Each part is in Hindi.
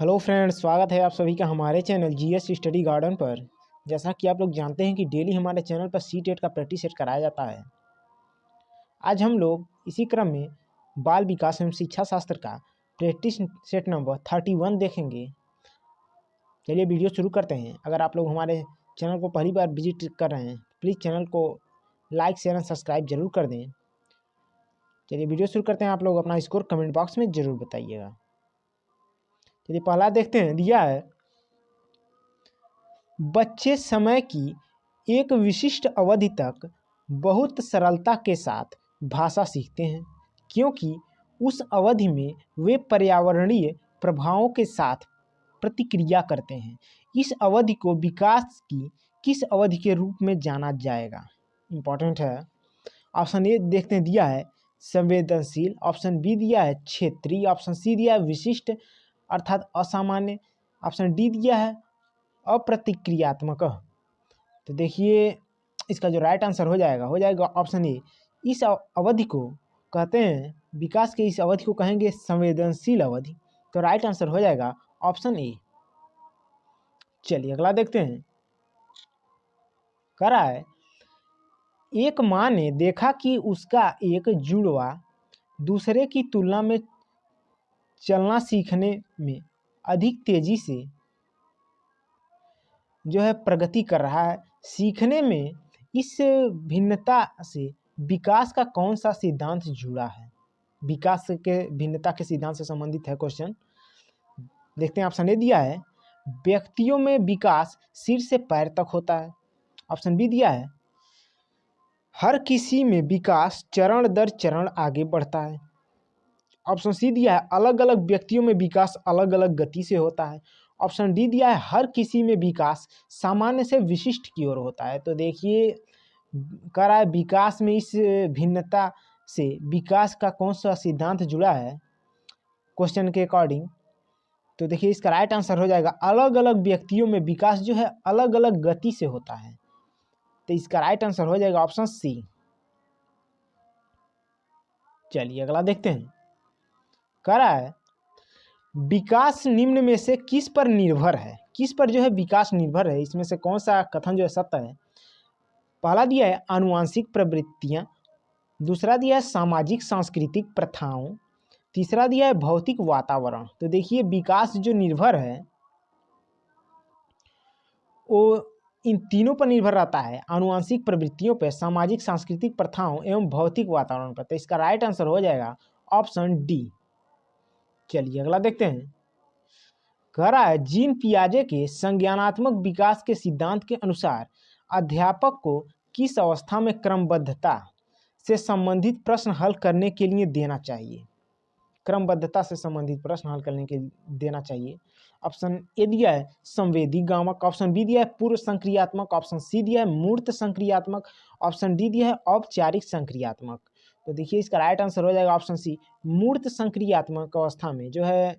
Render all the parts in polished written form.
हेलो फ्रेंड्स, स्वागत है आप सभी का हमारे चैनल जीएस स्टडी गार्डन पर। जैसा कि आप लोग जानते हैं कि डेली हमारे चैनल पर सी-टेट का प्रैक्टिस सेट कराया जाता है। आज हम लोग इसी क्रम में बाल विकास एवं शिक्षा शास्त्र का प्रैक्टिस सेट नंबर 31 देखेंगे। चलिए वीडियो शुरू करते हैं। अगर आप लोग हमारे चैनल को पहली बार विजिट कर रहे हैं, प्लीज़ चैनल को लाइक, शेयर एंड सब्सक्राइब जरूर कर दें। चलिए वीडियो शुरू करते हैं। आप लोग अपना स्कोर कमेंट बॉक्स में ज़रूर बताइएगा। चलिए पहला देखते हैं। दिया है, बच्चे समय की एक विशिष्ट अवधि तक बहुत सरलता के साथ भाषा सीखते हैं, क्योंकि उस अवधि में वे पर्यावरणीय प्रभावों के साथ प्रतिक्रिया करते हैं। इस अवधि को विकास की किस अवधि के रूप में जाना जाएगा? इम्पॉर्टेंट है। ऑप्शन ए देखते हैं, दिया है संवेदनशील, ऑप्शन बी दिया है क्षेत्रीय, ऑप्शन सी दिया है विशिष्ट अर्थात असामान्य, ऑप्शन डी दिया है अप्रतिक्रियात्मक। तो देखिए इसका जो राइट आंसर हो जाएगा ऑप्शन ए। इस अवधि को कहते हैं, विकास के इस अवधि को कहेंगे संवेदनशील अवधि। तो राइट आंसर हो जाएगा ऑप्शन ए। चलिए अगला देखते हैं। कह रहा है, एक माँ ने देखा कि उसका एक जुड़वा दूसरे की तुलना में चलना सीखने में अधिक तेजी से जो है प्रगति कर रहा है। सीखने में इस भिन्नता से विकास का कौन सा सिद्धांत जुड़ा है? विकास के भिन्नता के सिद्धांत से संबंधित है क्वेश्चन। देखते हैं। ऑप्शन ए दिया है, व्यक्तियों में विकास सिर से पैर तक होता है। ऑप्शन बी दिया है, हर किसी में विकास चरण दर चरण आगे बढ़ता है। ऑप्शन सी दिया है, अलग अलग व्यक्तियों में विकास अलग अलग गति से होता है। ऑप्शन डी दिया है, हर किसी में विकास सामान्य से विशिष्ट की ओर होता है। तो देखिए कह रहा है विकास में इस भिन्नता से विकास का कौन सा सिद्धांत जुड़ा है क्वेश्चन के अकॉर्डिंग। तो देखिए इसका राइट आंसर हो जाएगा, अलग अलग व्यक्तियों में विकास जो है अलग अलग गति से होता है। तो इसका राइट आंसर हो जाएगा ऑप्शन सी। चलिए अगला देखते हैं। कह रहा है, विकास निम्न में से किस पर निर्भर है? किस पर जो है विकास निर्भर है? इसमें से कौन सा कथन जो है सत्य है? पहला दिया है आनुवांशिक प्रवृत्तियां, दूसरा दिया है सामाजिक सांस्कृतिक प्रथाओं, तीसरा दिया है भौतिक वातावरण। तो देखिए विकास जो निर्भर है वो इन तीनों पर निर्भर रहता है, आनुवांशिक प्रवृत्तियों पर, सामाजिक सांस्कृतिक प्रथाओं एवं भौतिक वातावरण पर। तो इसका राइट आंसर हो जाएगा ऑप्शन डी। चलिए अगला देखते हैं। कह रहा है, जीन पियाजे के संज्ञानात्मक विकास के सिद्धांत के अनुसार अध्यापक को किस अवस्था में क्रमबद्धता से संबंधित प्रश्न हल करने के लिए देना चाहिए? क्रमबद्धता से संबंधित प्रश्न हल करने के देना चाहिए। ऑप्शन ए दिया है संवेदी गामक, ऑप्शन बी दिया है पूर्व संक्रियात्मक, ऑप्शन सी दिया है मूर्त संक्रियात्मक, ऑप्शन डी दिया है औपचारिक संक्रियात्मक। तो देखिए इसका राइट आंसर हो जाएगा ऑप्शन सी, मूर्त संक्रियात्मक अवस्था में जो है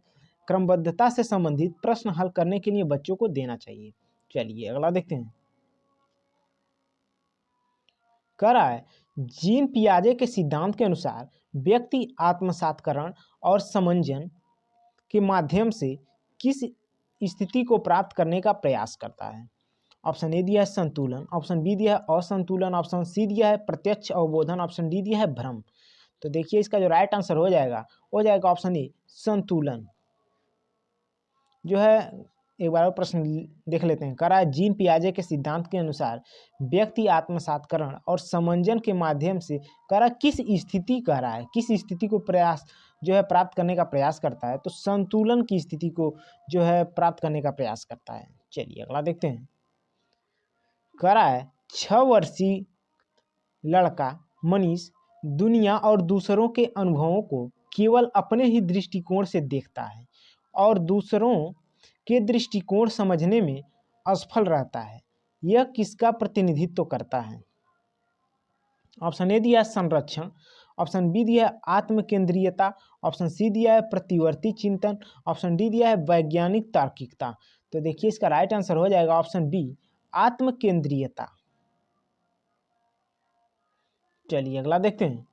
क्रमबद्धता से संबंधित प्रश्न हल करने के लिए बच्चों को देना चाहिए। चलिए अगला देखते हैं। कह रहा है, जीन पियाजे के सिद्धांत के अनुसार व्यक्ति आत्मसातकरण और समंजन के माध्यम से किस स्थिति को प्राप्त करने का प्रयास करता है? ऑप्शन ए दिया है संतुलन, ऑप्शन बी दिया है असंतुलन, ऑप्शन सी दिया है प्रत्यक्ष अवबोधन, ऑप्शन डी दिया है भ्रम। तो देखिए इसका जो राइट आंसर हो जाएगा ऑप्शन ए संतुलन। जो है एक बार और प्रश्न देख लेते हैं। कह रहा है, जीन पियाजे के सिद्धांत के अनुसार व्यक्ति आत्मसातकरण और समंजन के माध्यम से कह रहा है किस स्थिति को प्रयास जो है प्राप्त करने का प्रयास करता है? तो संतुलन की स्थिति को जो है प्राप्त करने का प्रयास करता है। चलिए अगला देखते हैं। कह रहा है, 6 वर्षीय लड़का मनीष दुनिया और दूसरों के अनुभवों को केवल अपने ही दृष्टिकोण से देखता है और दूसरों के दृष्टिकोण समझने में असफल रहता है। यह किसका प्रतिनिधित्व करता है? ऑप्शन ए दिया संरक्षण, ऑप्शन बी दिया है आत्मकेंद्रीयता, ऑप्शन सी दिया है प्रतिवर्ती चिंतन, ऑप्शन डी दिया है वैज्ञानिक तार्किकता। तो देखिए इसका राइट आंसर हो जाएगा ऑप्शन बी आत्मकेंद्रीयता। चलिए अगला देखते हैं।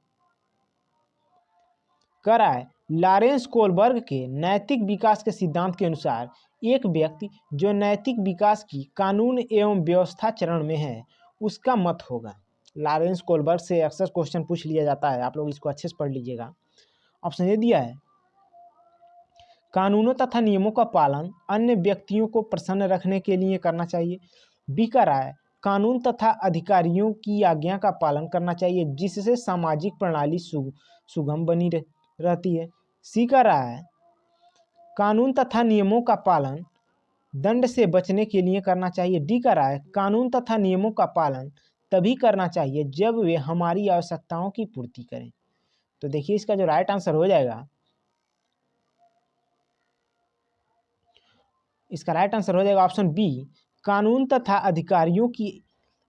कह रहा है, लॉरेंस कोलबर्ग के नैतिक विकास के सिद्धांत के अनुसार एक व्यक्ति जो नैतिक विकास की कानून एवं व्यवस्था चरण में है उसका मत होगा। लॉरेंस कोलबर्ग से अक्सर क्वेश्चन पूछ लिया जाता है, आप लोग इसको अच्छे से पढ़ लीजिएगा। ऑप्शन ए दिया है, कानूनों तथा नियमों का पालन अन्य व्यक्तियों को प्रसन्न रखने के लिए करना चाहिए। बी का रहा है, कानून तथा अधिकारियों की आज्ञा का पालन करना चाहिए जिससे सामाजिक प्रणाली सुगम बनी रहती है। सी का रहा है, कानून तथा नियमों का पालन दंड से बचने के लिए करना चाहिए। डी का रहा है, कानून तथा नियमों का पालन तभी करना चाहिए जब वे हमारी आवश्यकताओं की पूर्ति करें। तो देखिए इसका जो राइट आंसर हो जाएगा, इसका राइट आंसर हो जाएगा ऑप्शन बी, कानून तथा अधिकारियों की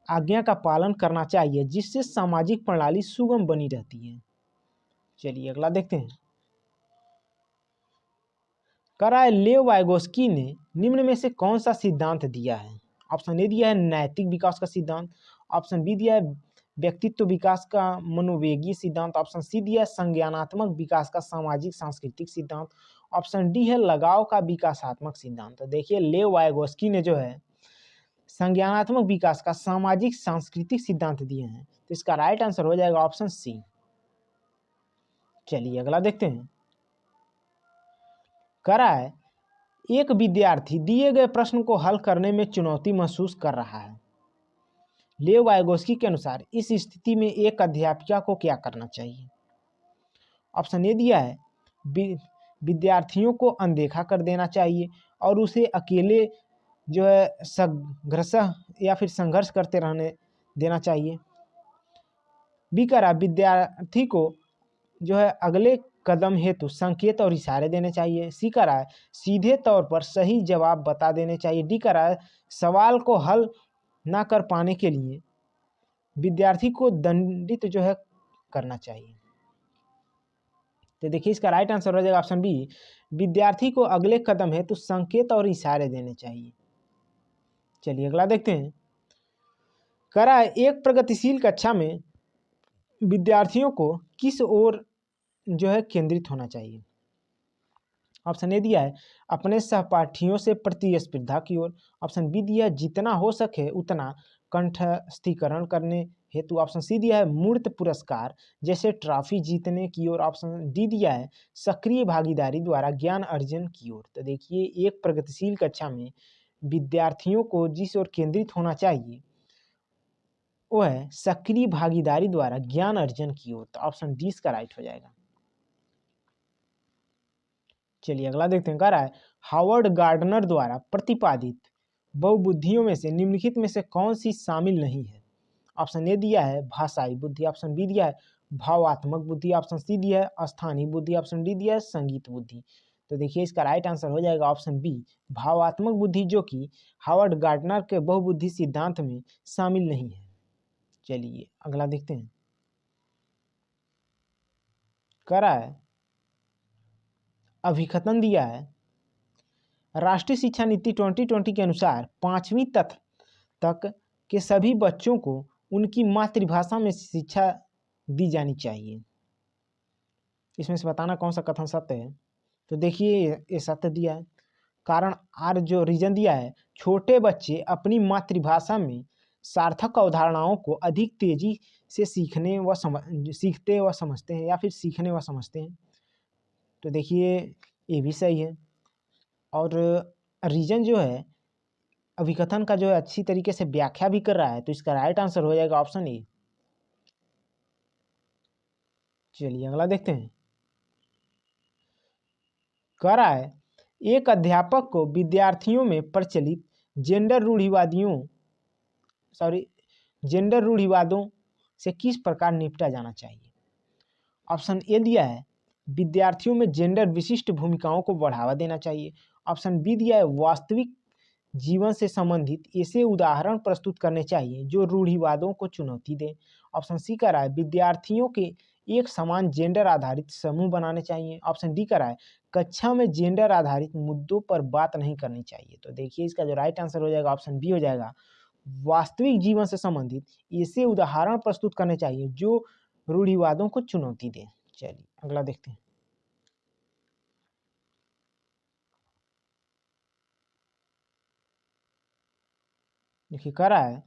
आज्ञा का पालन करना चाहिए जिससे सामाजिक प्रणाली सुगम बनी रहती है। चलिए अगला देखते हैं। करा है, लेव वाइगोस्की ने निम्न में से कौन सा सिद्धांत दिया है। ऑप्शन ए दिया है नैतिक विकास का सिद्धांत, ऑप्शन बी दिया है व्यक्तित्व विकास का मनोवेगीय सिद्धांत, ऑप्शन सी दिया है संज्ञानात्मक विकास का सामाजिक सांस्कृतिक सिद्धांत, ऑप्शन डी है लगाव का विकासात्मक सिद्धांत। तो देखिए लेव वाइगोस्की ने जो है संज्ञानात्मक विकास का सामाजिक सांस्कृतिक सिद्धांत दिए हैं, तो इसका राइट आंसर हो जाएगा ऑप्शन सी। चलिए अगला देखते हैं। करा है, एक विद्यार्थी दिए गए प्रश्न को हल करने में चुनौती महसूस कर रहा है। लेव वाइगोस्की के अनुसार इस स्थिति में एक अध्यापिका को क्या करना चाहिए। ऑप्शन ए दिया है विद्यार्थियों को अनदेखा कर देना चाहिए और उसे अकेले जो है संघर्ष या फिर संघर्ष करते रहने देना चाहिए। बी करा, विद्यार्थी को जो है अगले कदम हेतु संकेत और इशारे देने चाहिए। सी करा है, सीधे तौर पर सही जवाब बता देने चाहिए। डी करा है, सवाल को हल ना कर पाने के लिए विद्यार्थी को दंडित जो है करना चाहिए। तो देखिए इसका राइट आंसर हो जाएगा ऑप्शन बी, विद्यार्थी को अगले कदम हेतु संकेत और इशारे देने चाहिए। चलिए अगला देखते हैं। करा है, एक प्रगतिशील कक्षा में विद्यार्थियों को किस ओर जो है केंद्रित होना चाहिए। ऑप्शन ए दिया है अपने सहपाठियों से प्रतिस्पर्धा की ओर, ऑप्शन बी दिया है जितना हो सके उतना कंठस्थीकरण करने हेतु, ऑप्शन सी दिया है मूर्त पुरस्कार जैसे ट्रॉफी जीतने की ओर, ऑप्शन डी दिया है सक्रिय भागीदारी द्वारा ज्ञान अर्जन की ओर। तो देखिए एक प्रगतिशील कक्षा में विद्यार्थियों को जिस ओर केंद्रित होना चाहिए वो है सक्रिय भागीदारी द्वारा ज्ञान अर्जन की ओर। तो ऑप्शन डी इसका राइट हो जाएगा। चलिए अगला देखते हैं। कह रहा है, हावर्ड गार्डनर द्वारा प्रतिपादित बहुबुद्धियों में से निम्नलिखित में से कौन सी शामिल नहीं है। ऑप्शन ए दिया है भाषाई बुद्धि, ऑप्शन बी दिया है भावात्मक बुद्धि, ऑप्शन सी दिया है स्थानीय बुद्धि, ऑप्शन डी दिया है संगीत बुद्धि। तो देखिए इसका राइट आंसर हो जाएगा ऑप्शन बी भावात्मक बुद्धि, जो कि हावर्ड गार्डनर के बहुबुद्धि सिद्धांत में शामिल नहीं है। चलिए अगला देखते हैं। कह रहा है, अभिकथन दिया है राष्ट्रीय शिक्षा नीति 2020 के अनुसार 5वीं तक के सभी बच्चों को उनकी मातृभाषा में शिक्षा दी जानी चाहिए। इसमें से बताना कौन सा कथन सत्य है। तो देखिए ये सत्य दिया है। कारण आर जो रीजन दिया है, छोटे बच्चे अपनी मातृभाषा में सार्थक अवधारणाओं को अधिक तेजी से सीखते व समझते हैं या फिर सीखने व समझते हैं। तो देखिए ये भी सही है। और रीजन जो है अभिकथन का जो है अच्छी तरीके से व्याख्या भी कर रहा है, तो इसका राइट आंसर हो जाएगा ऑप्शन ए। चलिए अगला देखते हैं। कह रहा है, एक अध्यापक को विद्यार्थियों में प्रचलित जेंडर रूढ़िवादों से किस प्रकार निपटा जाना चाहिए। ऑप्शन ए दिया है विद्यार्थियों में जेंडर विशिष्ट भूमिकाओं को बढ़ावा देना चाहिए, ऑप्शन बी दिया है वास्तविक जीवन से संबंधित ऐसे उदाहरण प्रस्तुत करने चाहिए जो रूढ़िवादों को चुनौती दें, ऑप्शन सी का रहा है विद्यार्थियों के एक समान जेंडर आधारित समूह बनाने चाहिए, ऑप्शन डी का रहा है कक्षा में जेंडर आधारित मुद्दों पर बात नहीं करनी चाहिए। तो देखिए इसका जो राइट आंसर हो जाएगा ऑप्शन बी हो जाएगा वास्तविक जीवन से संबंधित ऐसे उदाहरण प्रस्तुत करने चाहिए जो रूढ़िवादों को चुनौती दें। चलिए अगला देखते हैं। देखिए कह रहा है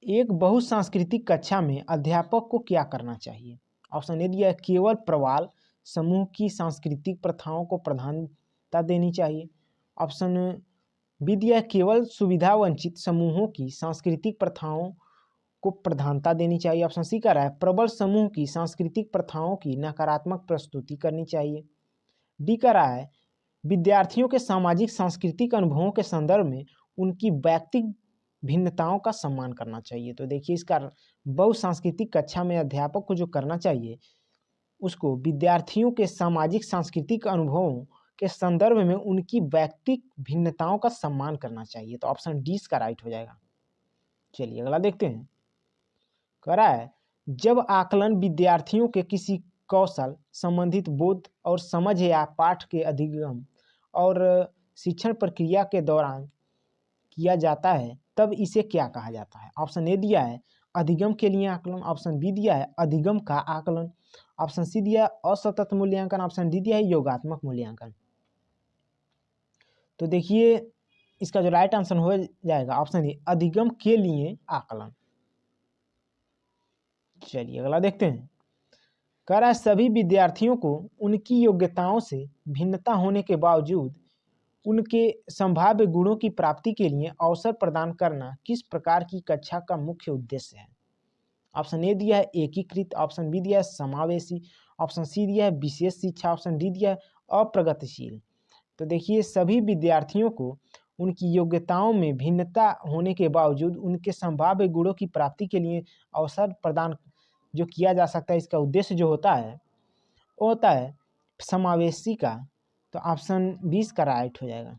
एक बहुसांस्कृतिक कक्षा में अध्यापक को क्या करना चाहिए। ऑप्शन ए दिया है केवल प्रवाल समूह की सांस्कृतिक प्रथाओं को प्रधानता देनी चाहिए। ऑप्शन बी दिया है केवल सुविधा वंचित समूहों की सांस्कृतिक प्रथाओं को प्रधानता देनी चाहिए। ऑप्शन सी कह रहा है प्रबल समूह की सांस्कृतिक प्रथाओं की नकारात्मक प्रस्तुति करनी चाहिए। डी कह रहा है विद्यार्थियों के सामाजिक सांस्कृतिक अनुभवों के संदर्भ में उनकी व्यक्तिगत भिन्नताओं का सम्मान करना चाहिए। तो देखिए इसका बहुसांस्कृतिक कक्षा में अध्यापक को जो करना चाहिए उसको विद्यार्थियों के सामाजिक सांस्कृतिक अनुभवों के संदर्भ में उनकी व्यक्तिगत भिन्नताओं का सम्मान करना चाहिए। तो ऑप्शन डी इसका राइट हो जाएगा। चलिए अगला देखते हैं। कह रहा है जब आकलन विद्यार्थियों के किसी कौशल संबंधित बोध और समझ या पाठ के अधिगम और शिक्षण प्रक्रिया के दौरान किया जाता है तब इसे क्या कहा जाता है। ऑप्शन ए दिया है अधिगम के लिए आकलन। ऑप्शन बी दिया है अधिगम का आकलन। ऑप्शन सी दिया है असतत मूल्यांकन। ऑप्शन डी दिया है योगात्मक मूल्यांकन। तो देखिए इसका जो राइट आंसर हो जाएगा ऑप्शन ए अधिगम के लिए आकलन। चलिए अगला देखते हैं। कह रहा है सभी विद्यार्थियों को उनकी योग्यताओं से भिन्नता होने के बावजूद उनके संभाव्य गुणों की प्राप्ति के लिए अवसर प्रदान करना किस प्रकार की कक्षा का मुख्य उद्देश्य है। ऑप्शन ए दिया है एकीकृत। ऑप्शन बी दिया है समावेशी। ऑप्शन सी दिया है विशेष शिक्षा। ऑप्शन डी दिया है अप्रगतिशील। तो देखिए सभी विद्यार्थियों को उनकी योग्यताओं में भिन्नता होने के बावजूद उनके संभाव्य गुणों की प्राप्ति के लिए अवसर प्रदान जो किया जा सकता है इसका उद्देश्य जो होता है वो होता है समावेशी का। तो ऑप्शन 20 का राइट हो जाएगा।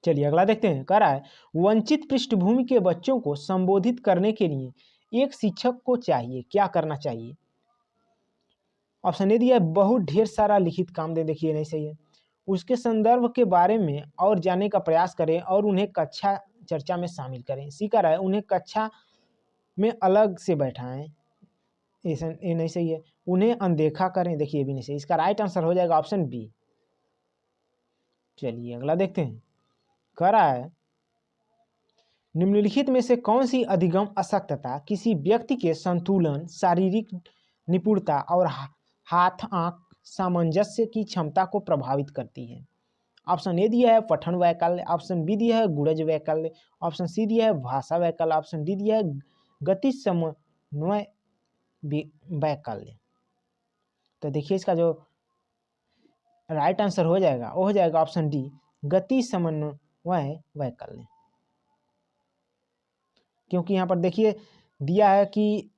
चलिए अगला देखते हैं। कह रहा है वंचित पृष्ठभूमि के बच्चों को संबोधित करने के लिए एक शिक्षक को चाहिए क्या करना चाहिए। ऑप्शन ए दिया है बहुत ढेर सारा लिखित काम दे। देखिए नहीं सही है। उसके संदर्भ के बारे में और जानने का प्रयास करें और उन्हें कक्षा चर्चा में शामिल करें। सी कह रहा है उन्हें कक्षा में अलग से बैठाएं। ये नहीं सही है। उन्हें अनदेखा करें। देखिए भी नहीं सही। इसका राइट आंसर हो जाएगा ऑप्शन बी। चलिए अगला देखते हैं। कह रहा है निम्नलिखित में से कौन सी अधिगम अशक्तता किसी व्यक्ति के संतुलन शारीरिक निपुणता और हाथ आंख सामंजस्य की क्षमता को प्रभावित करती है। ऑप्शन ए दिया है पठन वैकल्य। ऑप्शन बी दिया है गुणज वैकल्य। ऑप्शन सी दिया है भाषा वैकल्य। ऑप्शन डी दिया है गति समन्वय वैकल्य। तो देखिए इसका जो राइट आंसर हो जाएगा वो हो जाएगा ऑप्शन डी गति समन्वय वैकल्य। क्योंकि यहाँ पर देखिए दिया है कि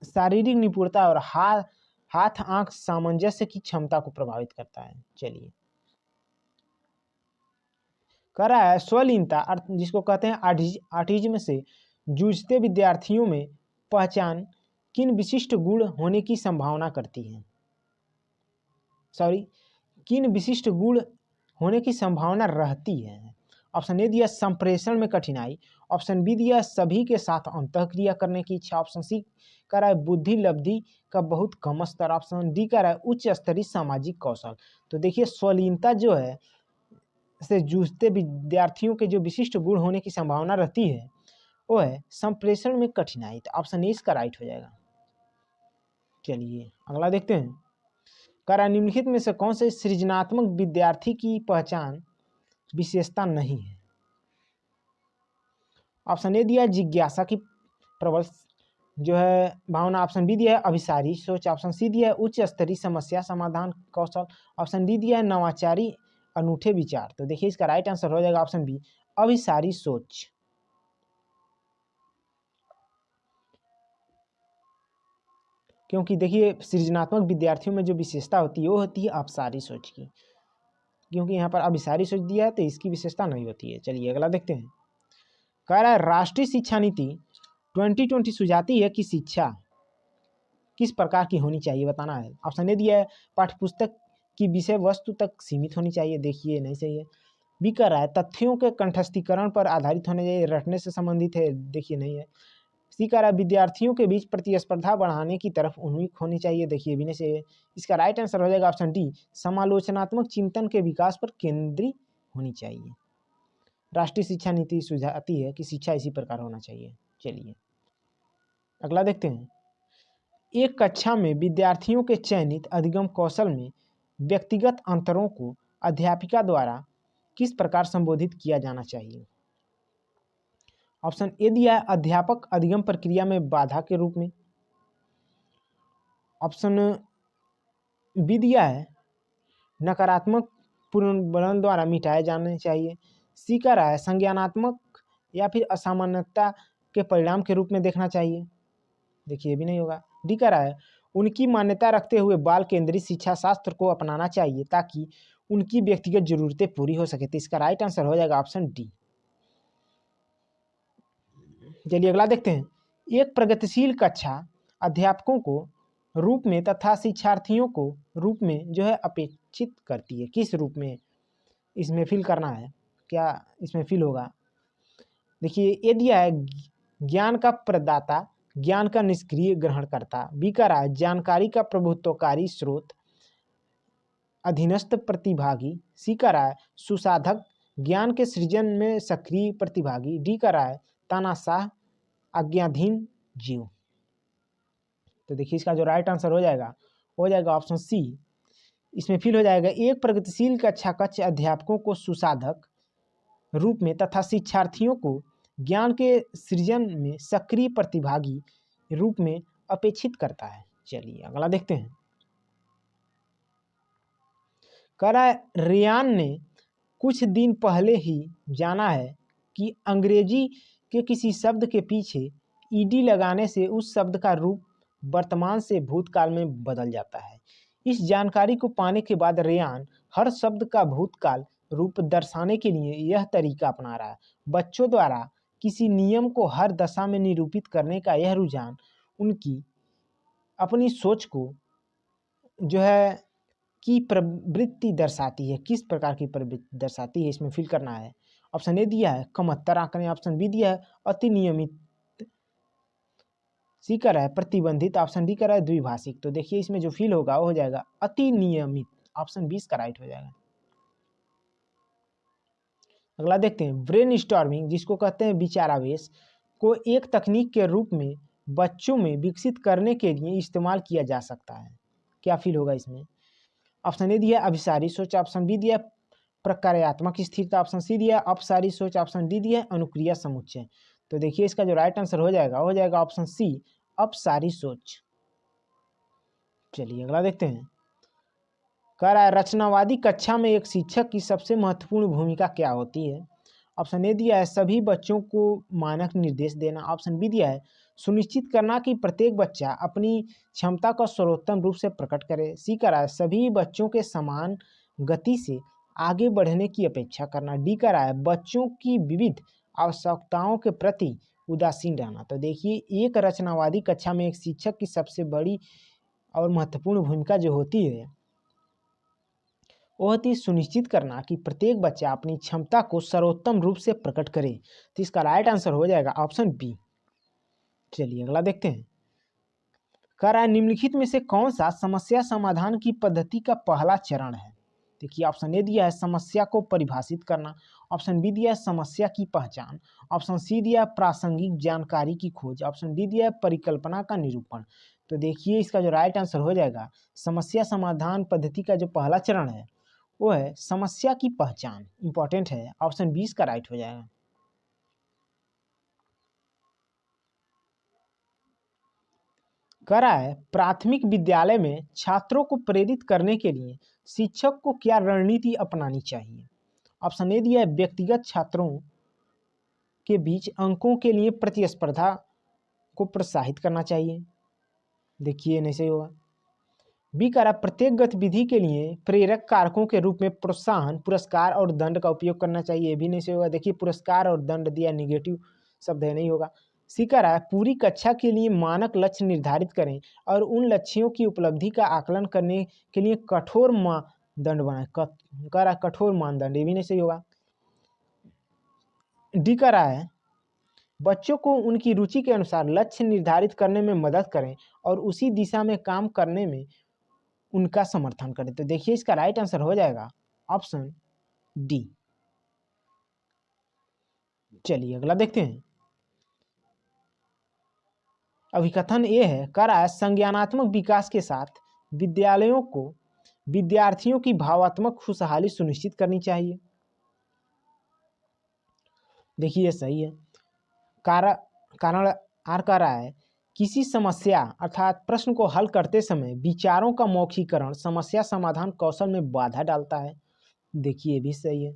शारीरिक निपुणता और हाथ आंख सामंजस्य की क्षमता को प्रभावित करता है। चलिए कह रहा है स्वलीनता जिसको कहते हैं ऑटिज्म से जूझते विद्यार्थियों में पहचान किन विशिष्ट गुण होने की संभावना करती है। किन विशिष्ट गुण होने की संभावना रहती है। ऑप्शन ए दिया संप्रेषण में कठिनाई। ऑप्शन बी दिया सभी के साथ अंतःक्रिया करने की इच्छा। ऑप्शन सी कह रहा है बुद्धि लब्धि का बहुत कम स्तर। ऑप्शन डी कह रहा है उच्च स्तरीय सामाजिक कौशल। तो देखिए स्वलीनता जो है से जूझते विद्यार्थियों के जो विशिष्ट गुण होने की संभावना रहती है वो है संप्रेषण में कठिनाई। तो ऑप्शन ए इसका राइट हो जाएगा। चलिए अगला देखते हैं। कह रहा है निम्नलिखित में से कौन से सृजनात्मक विद्यार्थी की पहचान विशेषता नहीं है। ऑप्शन ए दिया जिज्ञासा की प्रबल जो है भावना। ऑप्शन बी दिया है अभिसारी सोच। ऑप्शन सी दिया है उच्च स्तरीय समस्या समाधान कौशल। ऑप्शन डी दिया है नवाचारी अनूठे विचार। तो देखिए इसका राइट आंसर हो जाएगा ऑप्शन बी अभिसारी सोच। क्योंकि देखिए सृजनात्मक विद्यार्थियों में जो विशेषता होती है वो होती है अभिसारी सोच की। क्योंकि यहाँ पर अभिसारी सोच दिया है तो इसकी विशेषता नहीं होती है। चलिए अगला देखते हैं। कह रहा है राष्ट्रीय शिक्षा नीति 2020 सुझाती है कि शिक्षा किस प्रकार की होनी चाहिए बताना है। ऑप्शन ए दिया है पाठ्यपुस्तक की विषय वस्तु तक सीमित होनी चाहिए। देखिए नहीं सही है। बी कह रहा है तथ्यों के कंठस्थीकरण पर आधारित होने चाहिए रटने से संबंधित है। देखिए नहीं है। सी कह रहा है विद्यार्थियों के बीच प्रतिस्पर्धा बढ़ाने की तरफ उन्मुख होनी चाहिए। देखिए भी नहीं सही है। इसका राइट आंसर हो जाएगा ऑप्शन डी समालोचनात्मक चिंतन के विकास पर केंद्रित होनी चाहिए। राष्ट्रीय शिक्षा नीति सुझाती है कि शिक्षा इसी प्रकार होना चाहिए। चलिए अगला देखते हैं। एक कक्षा में विद्यार्थियों के चयनित अधिगम कौशल में व्यक्तिगत अंतरों को अध्यापिका द्वारा किस प्रकार संबोधित किया जाना चाहिए? ऑप्शन ए दिया है अध्यापक अधिगम प्रक्रिया में बाधा के रूप में। ऑप्शन बी दिया है नकारात्मक पुनर्वलन द्वारा मिटाए जाने चाहिए। सी कह रहा है संज्ञानात्मक या फिर असामान्यता के परिणाम के रूप में देखना चाहिए। देखिए ये भी नहीं होगा। डी कह रहा है उनकी मान्यता रखते हुए बाल केंद्रित शिक्षा शास्त्र को अपनाना चाहिए ताकि उनकी व्यक्तिगत जरूरतें पूरी हो सके। तो इसका राइट आंसर हो जाएगा ऑप्शन डी। चलिए अगला देखते हैं। एक प्रगतिशील कक्षा अध्यापकों को रूप में तथा शिक्षार्थियों को रूप में जो है अपेक्षित करती है। किस रूप में इसमें फिल करना है, क्या इसमें फिल होगा? देखिए ये दिया है ज्ञान का प्रदाता, ज्ञान का निष्क्रिय ग्रहणकर्ता। बी का रहा है जानकारी का प्रभुत्वकारी स्रोत, अधीनस्थ प्रतिभागी। सी का रहा है सुसाधक, ज्ञान के सृजन में सक्रिय प्रतिभागी। डी का रहा है तानाशाह, आज्ञाधीन जीव। तो देखिए इसका जो राइट आंसर हो जाएगा ऑप्शन सी। इसमें फिल हो जाएगा एक प्रगतिशील कक्षा कक्ष अध्यापकों को सुसाधक रूप में तथा शिक्षार्थियों को ज्ञान के सृजन में सक्रिय प्रतिभागी रूप में अपेक्षित करता है। चलिए अगला देखते हैं। कह रहा है रियान ने कुछ दिन पहले ही जाना है कि अंग्रेजी के किसी शब्द के पीछे ईडी लगाने से उस शब्द का रूप वर्तमान से भूतकाल में बदल जाता है। इस जानकारी को पाने के बाद रियान हर शब्द का भूतकाल रूप दर्शाने के लिए यह तरीका अपना रहा है। बच्चों द्वारा किसी नियम को हर दशा में निरूपित करने का यह रुझान उनकी अपनी सोच को जो है की प्रवृत्ति दर्शाती है। किस प्रकार की प्रवृत्ति दर्शाती है इसमें फिल करना है। ऑप्शन ए दिया है कमतर आंकड़े। ऑप्शन बी दिया है अति नियमित। सी कर रहा है प्रतिबंधित। ऑप्शन डी कर रहा है द्विभाषिक। तो देखिए इसमें जो फिल होगा वो हो जाएगा अति नियमित। ऑप्शन 20 का राइट हो जाएगा। अगला देखते हैं। ब्रेन स्टॉर्मिंग जिसको कहते हैं विचारावेश को एक तकनीक के रूप में बच्चों में विकसित करने के लिए इस्तेमाल किया जा सकता है। क्या फील होगा इसमें? ऑप्शन ए दिया अभिसारी सोच। ऑप्शन बी दिया प्रकार्यात्मक स्थिरता। ऑप्शन सी दिया अपसारी सोच। ऑप्शन डी दिया अनुक्रिया समुच्चय। तो देखिए इसका जो राइट आंसर हो जाएगा ऑप्शन सी अपसारी सोच। चलिए अगला देखते हैं। कह रहा है रचनावादी कक्षा में एक शिक्षक की सबसे महत्वपूर्ण भूमिका क्या होती है? ऑप्शन ए दिया है सभी बच्चों को मानक निर्देश देना। ऑप्शन बी दिया है सुनिश्चित करना कि प्रत्येक बच्चा अपनी क्षमता का सर्वोत्तम रूप से प्रकट करे। सी कह रहा है सभी बच्चों के समान गति से आगे बढ़ने की अपेक्षा करना। डी कह रहा है बच्चों की विविध आवश्यकताओं के प्रति उदासीन रहना। तो देखिए एक रचनावादी कक्षा में एक शिक्षक की सबसे बड़ी और महत्वपूर्ण भूमिका जो होती है वो होती है सुनिश्चित करना कि प्रत्येक बच्चा अपनी क्षमता को सर्वोत्तम रूप से प्रकट करे। तो इसका राइट आंसर हो जाएगा ऑप्शन बी। चलिए अगला देखते हैं। कह रहा है निम्नलिखित में से कौन सा समस्या समाधान की पद्धति का पहला चरण है? देखिए ऑप्शन ए दिया है समस्या को परिभाषित करना। ऑप्शन बी दिया है समस्या की पहचान। ऑप्शन सी दिया है प्रासंगिक जानकारी की खोज। ऑप्शन डी दिया है परिकल्पना का निरूपण। तो देखिए इसका जो राइट आंसर हो जाएगा समस्या समाधान पद्धति का जो पहला चरण है वो है समस्या की पहचान। इंपॉर्टेंट है। ऑप्शन 20 का राइट हो जाएगा। कह रहा है प्राथमिक विद्यालय में छात्रों को प्रेरित करने के लिए शिक्षक को क्या रणनीति अपनानी चाहिए? ऑप्शन ए दिया है व्यक्तिगत छात्रों के बीच अंकों के लिए प्रतिस्पर्धा को प्रोत्साहित करना चाहिए। देखिए नहीं सही होगा। बी कह रहा प्रत्येक गतिविधि के लिए प्रेरक कारकों के रूप में प्रोत्साहन पुरस्कार और दंड का उपयोग करना चाहिए। ये भी नहीं सही होगा। देखिए पुरस्कार और दंड दिया निगेटिव शब्द है, नहीं होगा। सी कह रहा है पूरी कक्षा के लिए मानक लक्ष्य निर्धारित करें और उन लक्ष्यों की उपलब्धि का आकलन करने के लिए कठोर मानदंड बनाएं। कह रहा है कठोर मानदंड, ये भी नहीं सही होगा। डी कह रहा है बच्चों को उनकी रुचि के अनुसार लक्ष्य निर्धारित करने में मदद करें और उसी दिशा में काम करने में उनका समर्थन करें। तो देखिए इसका राइट आंसर हो जाएगा ऑप्शन डी। चलिए अगला देखते हैं। अभिकथन ये है, कर रहा है संज्ञानात्मक विकास के साथ विद्यालयों को विद्यार्थियों की भावात्मक खुशहाली सुनिश्चित करनी चाहिए। देखिए ये सही है। कारण आर कह रहा है किसी समस्या अर्थात प्रश्न को हल करते समय विचारों का मौखिकरण समस्या समाधान कौशल में बाधा डालता है। देखिए ये भी सही है।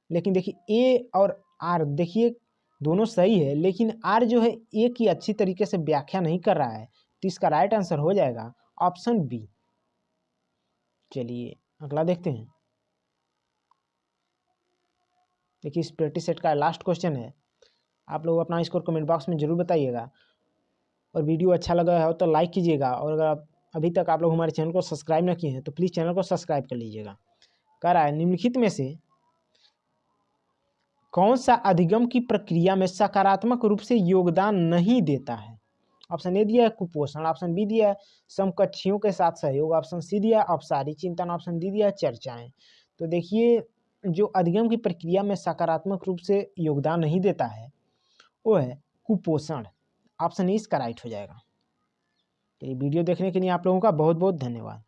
लेकिन देखिए ए और आर देखिए दोनों सही है, लेकिन आर जो है ए की अच्छी तरीके से व्याख्या नहीं कर रहा है, तो इसका राइट आंसर हो जाएगा ऑप्शन बी। चलिए अगला देखते हैं। देखिए इस प्रैक्टिस सेट का लास्ट क्वेश्चन है। आप लोग अपना स्कोर कमेंट बॉक्स में जरूर बताइएगा, और वीडियो अच्छा लगा हो तो लाइक कीजिएगा, और अगर आप अभी तक आप लोग हमारे चैनल को सब्सक्राइब न किए हैं तो प्लीज़ चैनल को सब्सक्राइब कर लीजिएगा। कह रहा है निम्नलिखित में से कौन सा अधिगम की प्रक्रिया में सकारात्मक रूप से योगदान नहीं देता है। ऑप्शन ए दिया है कुपोषण, ऑप्शन बी दिया है समकक्षियों के साथ सहयोग, ऑप्शन सी दिया है अपसारी चिंतन, ऑप्शन डी दिया है चर्चाएं। तो देखिए जो अधिगम की प्रक्रिया में सकारात्मक रूप से योगदान नहीं देता है वो है कुपोषण। ऑप्शन ई इसका राइट हो जाएगा। तो ये वीडियो देखने के लिए आप लोगों का बहुत बहुत धन्यवाद।